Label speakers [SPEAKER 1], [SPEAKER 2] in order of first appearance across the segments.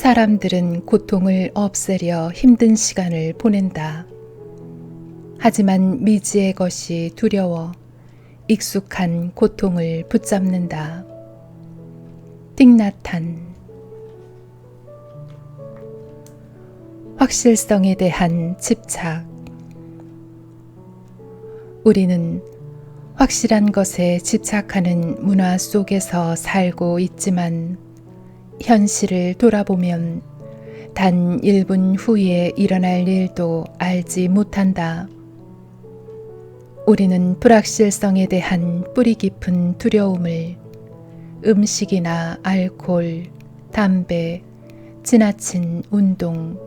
[SPEAKER 1] 사람들은 고통을 없애려 힘든 시간을 보낸다. 하지만 미지의 것이 두려워 익숙한 고통을 붙잡는다. 띵나탄. 확실성에 대한 집착. 우리는 확실한 것에 집착하는 문화 속에서 살고 있지만 현실을 돌아보면 단 1분 후에 일어날 일도 알지 못한다. 우리는 불확실성에 대한 뿌리 깊은 두려움을 음식이나 알코올, 담배, 지나친 운동,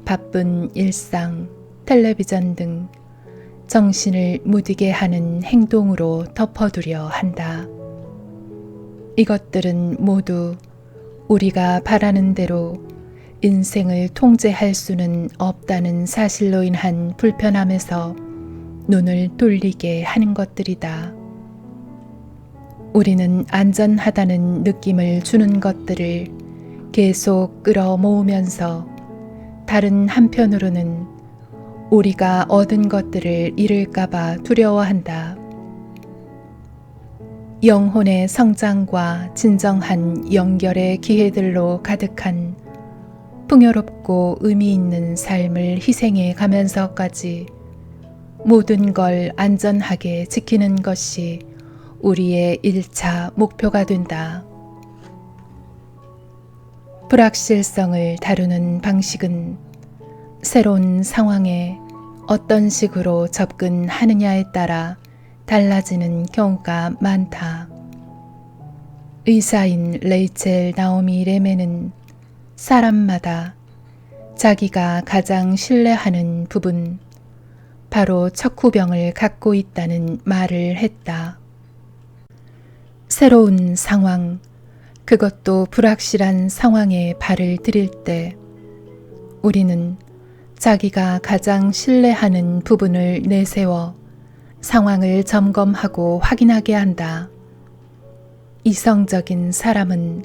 [SPEAKER 1] 바쁜 일상, 텔레비전 등 정신을 무디게 하는 행동으로 덮어두려 한다. 이것들은 모두 우리가 바라는 대로 인생을 통제할 수는 없다는 사실로 인한 불편함에서 눈을 돌리게 하는 것들이다. 우리는 안전하다는 느낌을 주는 것들을 계속 끌어모으면서 다른 한편으로는 우리가 얻은 것들을 잃을까봐 두려워한다. 영혼의 성장과 진정한 연결의 기회들로 가득한 풍요롭고 의미 있는 삶을 희생해 가면서까지 모든 걸 안전하게 지키는 것이 우리의 1차 목표가 된다. 불확실성을 다루는 방식은 새로운 상황에 어떤 식으로 접근하느냐에 따라 달라지는 경우가 많다. 의사인 레이첼 나오미 레멘은 사람마다 자기가 가장 신뢰하는 부분, 바로 척후병을 갖고 있다는 말을 했다. 새로운 상황, 그것도 불확실한 상황에 발을 들일 때 우리는 자기가 가장 신뢰하는 부분을 내세워 상황을 점검하고 확인하게 한다. 이성적인 사람은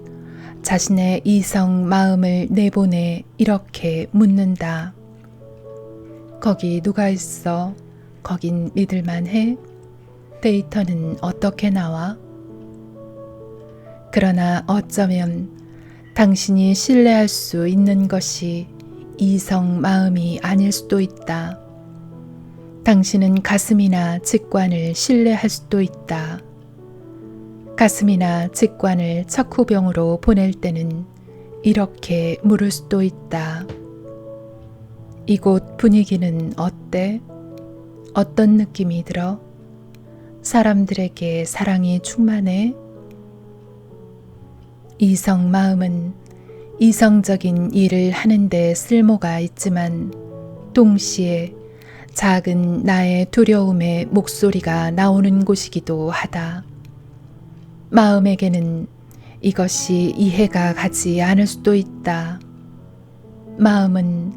[SPEAKER 1] 자신의 이성 마음을 내보내 이렇게 묻는다. 거기 누가 있어? 거긴 믿을만해? 데이터는 어떻게 나와? 그러나 어쩌면 당신이 신뢰할 수 있는 것이 이성 마음이 아닐 수도 있다. 당신은 가슴이나 직관을 신뢰할 수도 있다. 가슴이나 직관을 척후병으로 보낼 때는 이렇게 물을 수도 있다. 이곳 분위기는 어때? 어떤 느낌이 들어? 사람들에게 사랑이 충만해? 이성 마음은 이성적인 일을 하는데 쓸모가 있지만 동시에 작은 나의 두려움의 목소리가 나오는 곳이기도 하다. 마음에게는 이것이 이해가 가지 않을 수도 있다. 마음은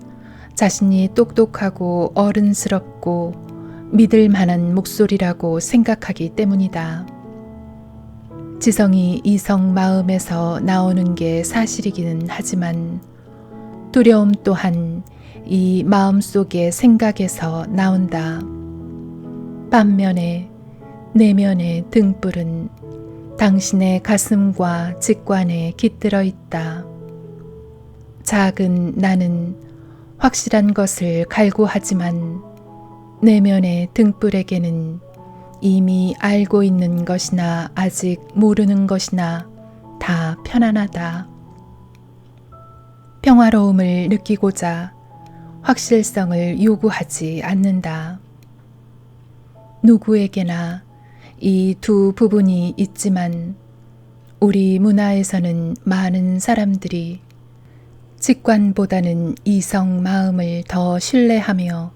[SPEAKER 1] 자신이 똑똑하고 어른스럽고 믿을 만한 목소리라고 생각하기 때문이다. 지성이 이성 마음에서 나오는 게 사실이기는 하지만 두려움 또한 이 마음속의 생각에서 나온다. 반면에 내면의 등불은 당신의 가슴과 직관에 깃들어 있다. 작은 나는 확실한 것을 갈구하지만 내면의 등불에게는 이미 알고 있는 것이나 아직 모르는 것이나 다 편안하다. 평화로움을 느끼고자 확실성을 요구하지 않는다. 누구에게나 이 두 부분이 있지만 우리 문화에서는 많은 사람들이 직관보다는 이성 마음을 더 신뢰하며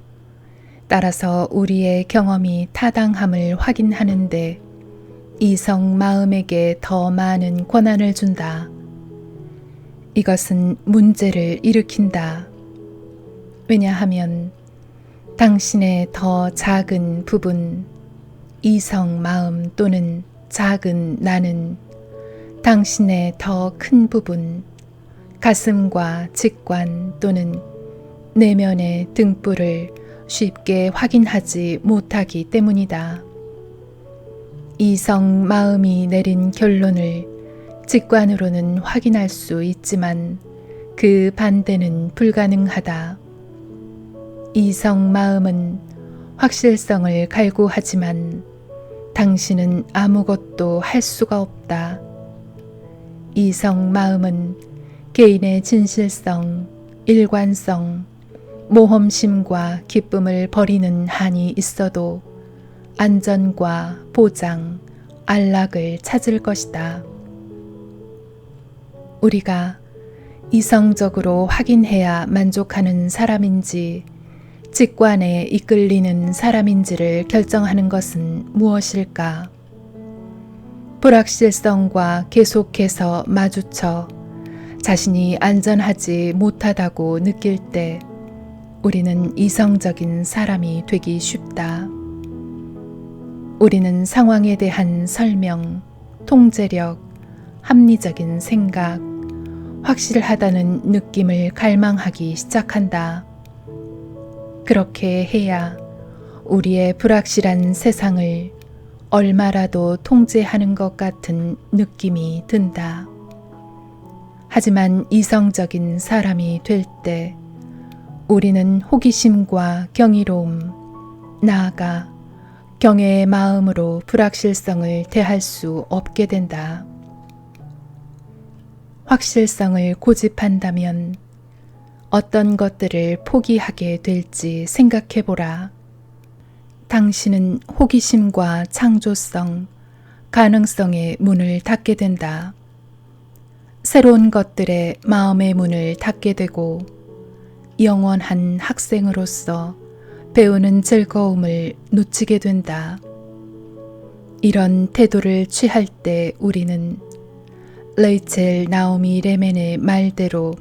[SPEAKER 1] 따라서 우리의 경험이 타당함을 확인하는데 이성 마음에게 더 많은 권한을 준다. 이것은 문제를 일으킨다. 왜냐하면 당신의 더 작은 부분, 이성 마음 또는 작은 나는 당신의 더 큰 부분, 가슴과 직관 또는 내면의 등불을 쉽게 확인하지 못하기 때문이다. 이성 마음이 내린 결론을 직관으로는 확인할 수 있지만 그 반대는 불가능하다. 이성 마음은 확실성을 갈구하지만 당신은 아무것도 할 수가 없다. 이성 마음은 개인의 진실성, 일관성, 모험심과 기쁨을 버리는 한이 있어도 안전과 보장, 안락을 찾을 것이다. 우리가 이성적으로 확인해야 만족하는 사람인지 직관에 이끌리는 사람인지를 결정하는 것은 무엇일까? 불확실성과 계속해서 마주쳐 자신이 안전하지 못하다고 느낄 때 우리는 이성적인 사람이 되기 쉽다. 우리는 상황에 대한 설명, 통제력, 합리적인 생각, 확실하다는 느낌을 갈망하기 시작한다. 그렇게 해야 우리의 불확실한 세상을 얼마라도 통제하는 것 같은 느낌이 든다. 하지만 이성적인 사람이 될 때 우리는 호기심과 경이로움, 나아가 경외의 마음으로 불확실성을 대할 수 없게 된다. 확실성을 고집한다면 어떤 것들을 포기하게 될지 생각해보라. 당신은 호기심과 창조성, 가능성의 문을 닫게 된다. 새로운 것들의 마음의 문을 닫게 되고 영원한 학생으로서 배우는 즐거움을 놓치게 된다. 이런 태도를 취할 때 우리는 레이첼 나오미 레멘의 말대로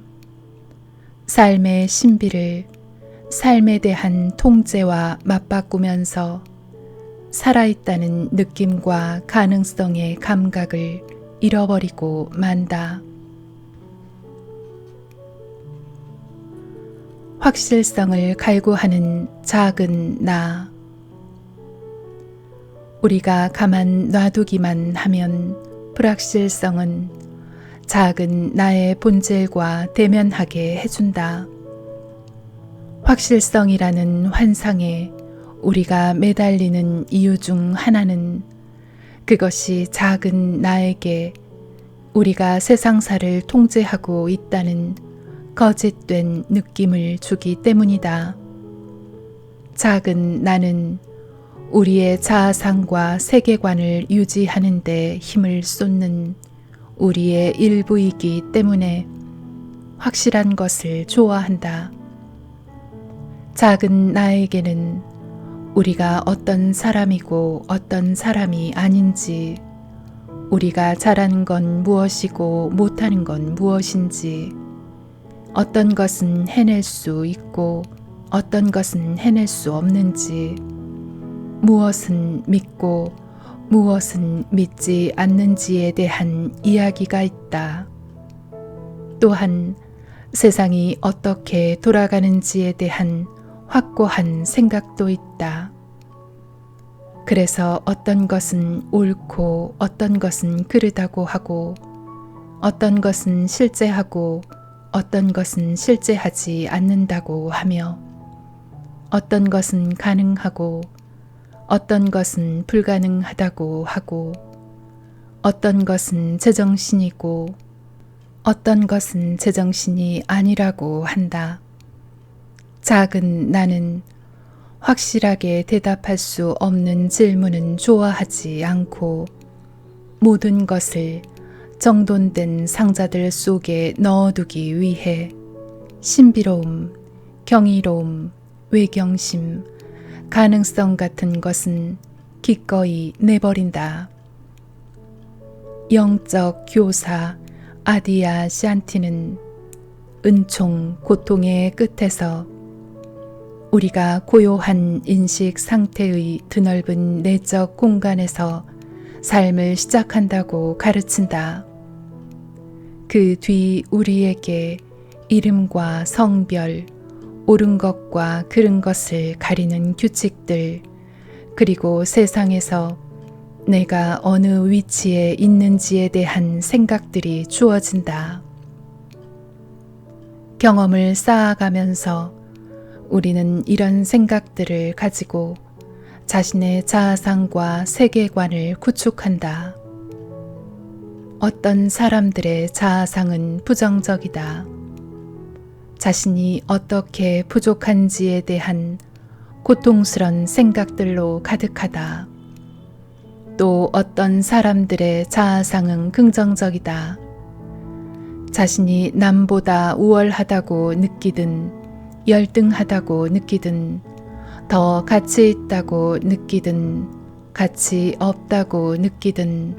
[SPEAKER 1] 삶의 신비를 삶에 대한 통제와 맞바꾸면서 살아있다는 느낌과 가능성의 감각을 잃어버리고 만다. 확실성을 갈구하는 작은 나. 우리가 가만 놔두기만 하면 불확실성은 작은 나의 본질과 대면하게 해준다. 확실성이라는 환상에 우리가 매달리는 이유 중 하나는 그것이 작은 나에게 우리가 세상사를 통제하고 있다는 거짓된 느낌을 주기 때문이다. 작은 나는 우리의 자아상과 세계관을 유지하는 데 힘을 쏟는 우리의 일부이기 때문에 확실한 것을 좋아한다. 작은 나에게는 우리가 어떤 사람이고 어떤 사람이 아닌지, 우리가 잘하는 건 무엇이고 못하는 건 무엇인지, 어떤 것은 해낼 수 있고 어떤 것은 해낼 수 없는지, 무엇은 믿고 무엇은 믿지 않는지에 대한 이야기가 있다. 또한 세상이 어떻게 돌아가는지에 대한 확고한 생각도 있다. 그래서 어떤 것은 옳고 어떤 것은 그르다고 하고, 어떤 것은 실제하고 어떤 것은 실제하지 않는다고 하며, 어떤 것은 가능하고 어떤 것은 불가능하다고 하고, 어떤 것은 제정신이고 어떤 것은 제정신이 아니라고 한다. 작은 나는 확실하게 대답할 수 없는 질문은 좋아하지 않고 모든 것을 정돈된 상자들 속에 넣어두기 위해 신비로움, 경이로움, 외경심, 가능성 같은 것은 기꺼이 내버린다. 영적 교사 아디아 샨티는 은총 고통의 끝에서 우리가 고요한 인식 상태의 드넓은 내적 공간에서 삶을 시작한다고 가르친다. 그 뒤 우리에게 이름과 성별, 옳은 것과 그른 것을 가리는 규칙들, 그리고 세상에서 내가 어느 위치에 있는지에 대한 생각들이 주어진다. 경험을 쌓아가면서 우리는 이런 생각들을 가지고 자신의 자아상과 세계관을 구축한다. 어떤 사람들의 자아상은 부정적이다. 자신이 어떻게 부족한지에 대한 고통스런 생각들로 가득하다. 또 어떤 사람들의 자아상은 긍정적이다. 자신이 남보다 우월하다고 느끼든 열등하다고 느끼든 더 가치 있다고 느끼든 가치 없다고 느끼든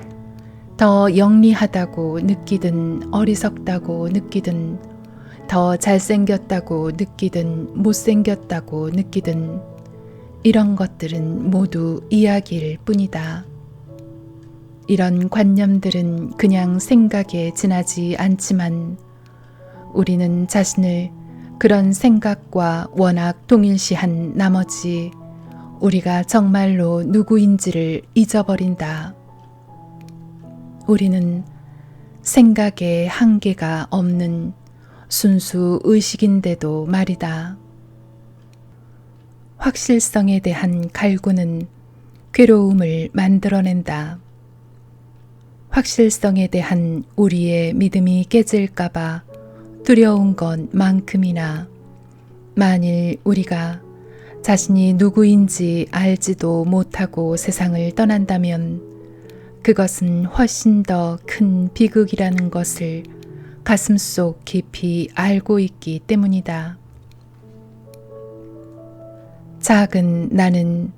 [SPEAKER 1] 더 영리하다고 느끼든 어리석다고 느끼든 더 잘생겼다고 느끼든 못생겼다고 느끼든 이런 것들은 모두 이야기일 뿐이다. 이런 관념들은 그냥 생각에 지나지 않지만 우리는 자신을 그런 생각과 워낙 동일시한 나머지 우리가 정말로 누구인지를 잊어버린다. 우리는 생각에 한계가 없는 순수 의식인데도 말이다. 확실성에 대한 갈구는 괴로움을 만들어낸다. 확실성에 대한 우리의 믿음이 깨질까봐 두려운 것만큼이나 만일 우리가 자신이 누구인지 알지도 못하고 세상을 떠난다면 그것은 훨씬 더 큰 비극이라는 것을 가슴속 깊이 알고 있기 때문이다. 작은 나는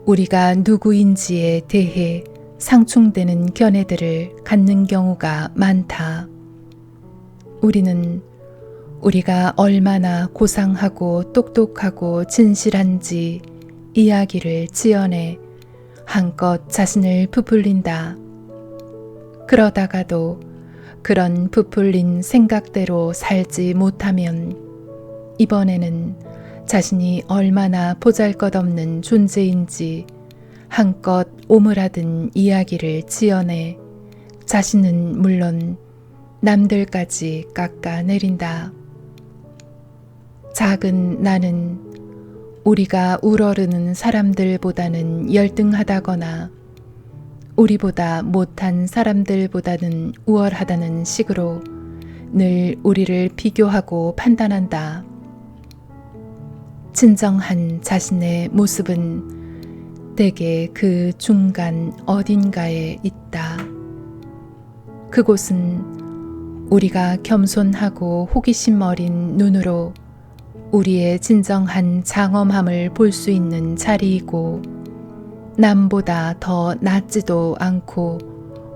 [SPEAKER 1] 우리가 누구인지에 대해 상충되는 견해들을 갖는 경우가 많다. 우리는 우리가 얼마나 고상하고 똑똑하고 진실한지 이야기를 지어내 한껏 자신을 부풀린다. 그러다가도 그런 부풀린 생각대로 살지 못하면 이번에는 자신이 얼마나 보잘것없는 존재인지 한껏 오므라든 이야기를 지어내 자신은 물론 남들까지 깎아내린다. 작은 나는 우리가 우러르는 사람들보다는 열등하다거나 우리보다 못한 사람들보다는 우월하다는 식으로 늘 우리를 비교하고 판단한다. 진정한 자신의 모습은 대개 그 중간 어딘가에 있다. 그곳은 우리가 겸손하고 호기심 어린 눈으로 우리의 진정한 장엄함을 볼 수 있는 자리이고 남보다 더 낫지도 않고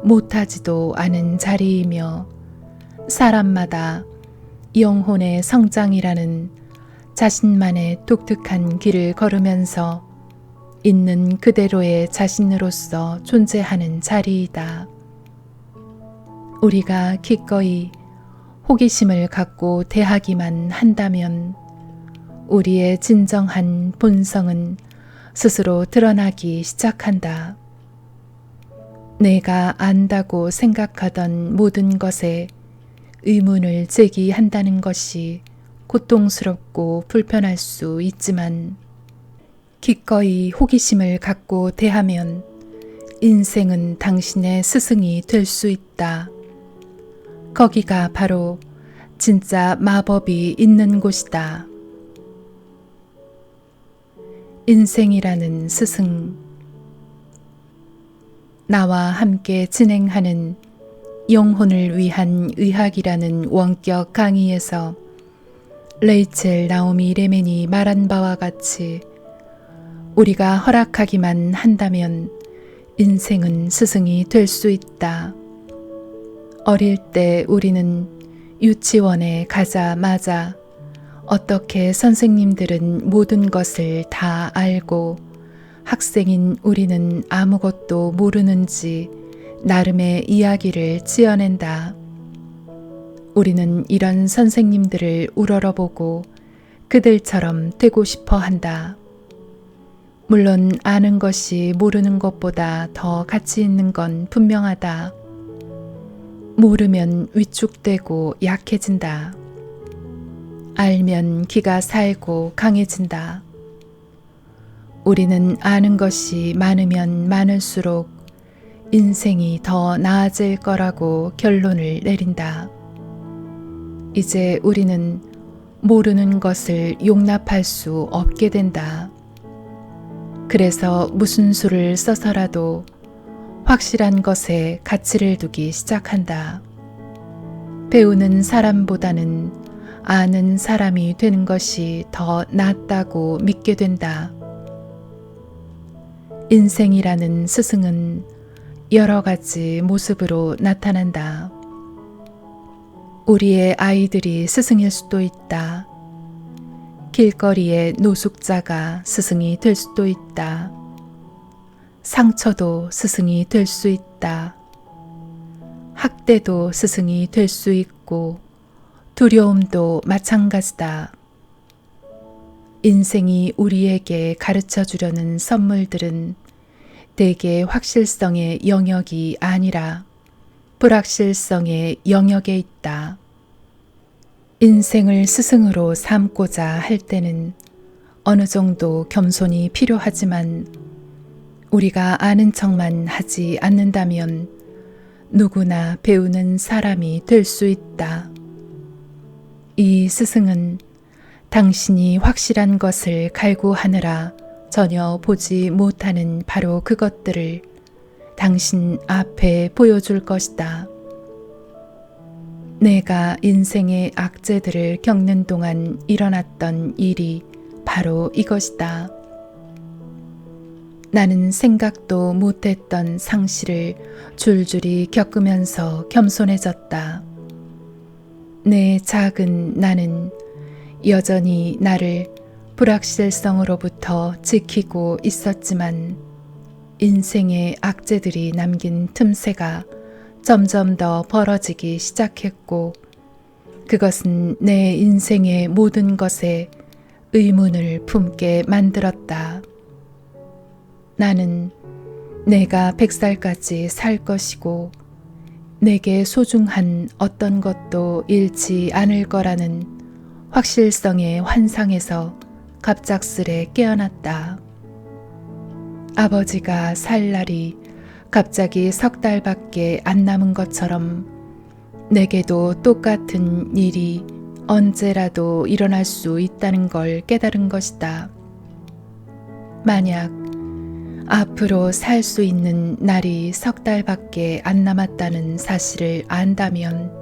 [SPEAKER 1] 못하지도 않은 자리이며 사람마다 영혼의 성장이라는 자신만의 독특한 길을 걸으면서 있는 그대로의 자신으로서 존재하는 자리이다. 우리가 기꺼이 호기심을 갖고 대하기만 한다면 우리의 진정한 본성은 스스로 드러나기 시작한다. 내가 안다고 생각하던 모든 것에 의문을 제기한다는 것이 고통스럽고 불편할 수 있지만 기꺼이 호기심을 갖고 대하면 인생은 당신의 스승이 될 수 있다. 거기가 바로 진짜 마법이 있는 곳이다. 인생이라는 스승. 나와 함께 진행하는 영혼을 위한 의학이라는 원격 강의에서 레이첼 나오미 레멘이 말한 바와 같이 우리가 허락하기만 한다면 인생은 스승이 될 수 있다. 어릴 때 우리는 유치원에 가자마자 어떻게 선생님들은 모든 것을 다 알고 학생인 우리는 아무것도 모르는지 나름의 이야기를 지어낸다. 우리는 이런 선생님들을 우러러보고 그들처럼 되고 싶어 한다. 물론 아는 것이 모르는 것보다 더 가치 있는 건 분명하다. 모르면 위축되고 약해진다. 알면 기가 살고 강해진다. 우리는 아는 것이 많으면 많을수록 인생이 더 나아질 거라고 결론을 내린다. 이제 우리는 모르는 것을 용납할 수 없게 된다. 그래서 무슨 수를 써서라도 확실한 것에 가치를 두기 시작한다. 배우는 사람보다는 아는 사람이 되는 것이 더 낫다고 믿게 된다. 인생이라는 스승은 여러 가지 모습으로 나타난다. 우리의 아이들이 스승일 수도 있다. 길거리의 노숙자가 스승이 될 수도 있다. 상처도 스승이 될 수 있다. 학대도 스승이 될 수 있고 두려움도 마찬가지다. 인생이 우리에게 가르쳐 주려는 선물들은 대개 확실성의 영역이 아니라 불확실성의 영역에 있다. 인생을 스승으로 삼고자 할 때는 어느 정도 겸손이 필요하지만 우리가 아는 척만 하지 않는다면 누구나 배우는 사람이 될 수 있다. 이 스승은 당신이 확실한 것을 갈구하느라 전혀 보지 못하는 바로 그것들을 당신 앞에 보여줄 것이다. 내가 인생의 악재들을 겪는 동안 일어났던 일이 바로 이것이다. 나는 생각도 못했던 상실을 줄줄이 겪으면서 겸손해졌다. 내 작은 나는 여전히 나를 불확실성으로부터 지키고 있었지만 인생의 악재들이 남긴 틈새가 점점 더 벌어지기 시작했고 그것은 내 인생의 모든 것에 의문을 품게 만들었다. 나는 내가 100살까지 살 것이고 내게 소중한 어떤 것도 잃지 않을 거라는 확실성의 환상에서 갑작스레 깨어났다. 아버지가 살 날이 갑자기 3달밖에 안 남은 것처럼 내게도 똑같은 일이 언제라도 일어날 수 있다는 걸 깨달은 것이다. 만약 앞으로 살 수 있는 날이 3달밖에 안 남았다는 사실을 안다면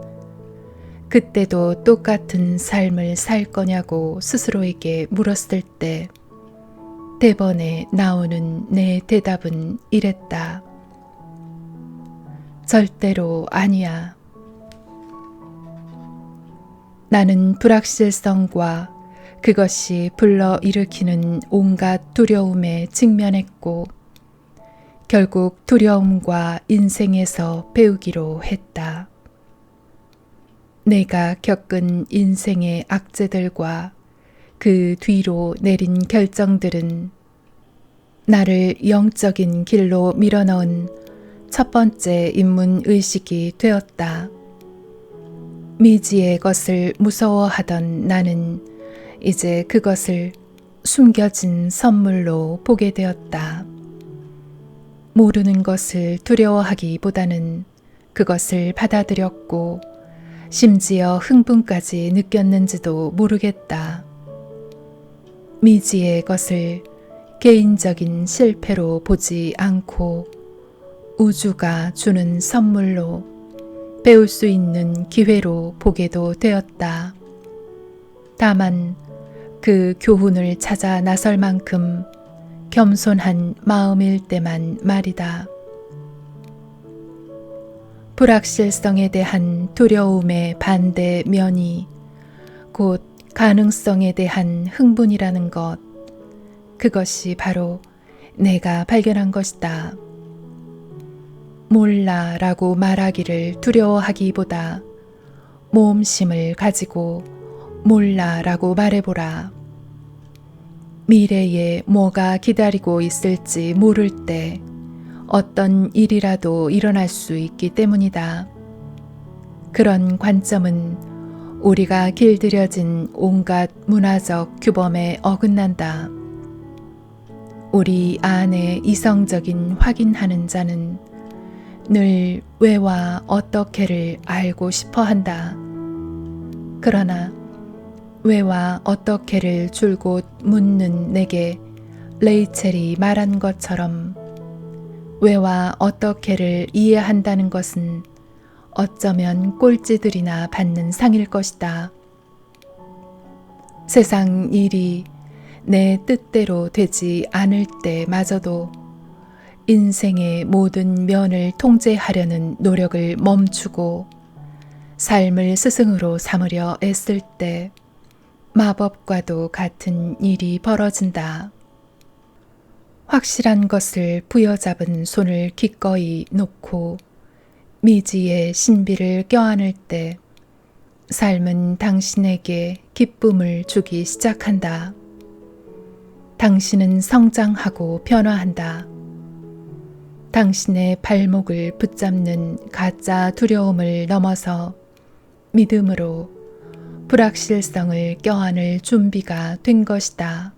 [SPEAKER 1] 그때도 똑같은 삶을 살 거냐고 스스로에게 물었을 때 대번에 나오는 내 대답은 이랬다. 절대로 아니야. 나는 불확실성과 그것이 불러일으키는 온갖 두려움에 직면했고 결국 두려움과 인생에서 배우기로 했다. 내가 겪은 인생의 악재들과 그 뒤로 내린 결정들은 나를 영적인 길로 밀어넣은 첫 번째 인문의식이 되었다. 미지의 것을 무서워하던 나는 이제 그것을 숨겨진 선물로 보게 되었다. 모르는 것을 두려워하기보다는 그것을 받아들였고 심지어 흥분까지 느꼈는지도 모르겠다. 미지의 것을 개인적인 실패로 보지 않고 우주가 주는 선물로 배울 수 있는 기회로 보게도 되었다. 다만 그 교훈을 찾아 나설 만큼 겸손한 마음일 때만 말이다. 불확실성에 대한 두려움의 반대면이 곧 가능성에 대한 흥분이라는 것, 그것이 바로 내가 발견한 것이다. 몰라 라고 말하기를 두려워하기보다 모험심을 가지고 몰라라고 말해보라. 미래에 뭐가 기다리고 있을지 모를 때 어떤 일이라도 일어날 수 있기 때문이다. 그런 관점은 우리가 길들여진 온갖 문화적 규범에 어긋난다. 우리 안에 이성적인 확인하는 자는 늘 왜와 어떻게를 알고 싶어 한다. 그러나 왜와 어떻게를 줄곧 묻는 내게 레이첼이 말한 것처럼 왜와 어떻게를 이해한다는 것은 어쩌면 꼴찌들이나 받는 상일 것이다. 세상 일이 내 뜻대로 되지 않을 때마저도 인생의 모든 면을 통제하려는 노력을 멈추고 삶을 스승으로 삼으려 애쓸 때 마법과도 같은 일이 벌어진다. 확실한 것을 부여잡은 손을 기꺼이 놓고 미지의 신비를 껴안을 때 삶은 당신에게 기쁨을 주기 시작한다. 당신은 성장하고 변화한다. 당신의 발목을 붙잡는 가짜 두려움을 넘어서 믿음으로 불확실성을 껴안을 준비가 된 것이다.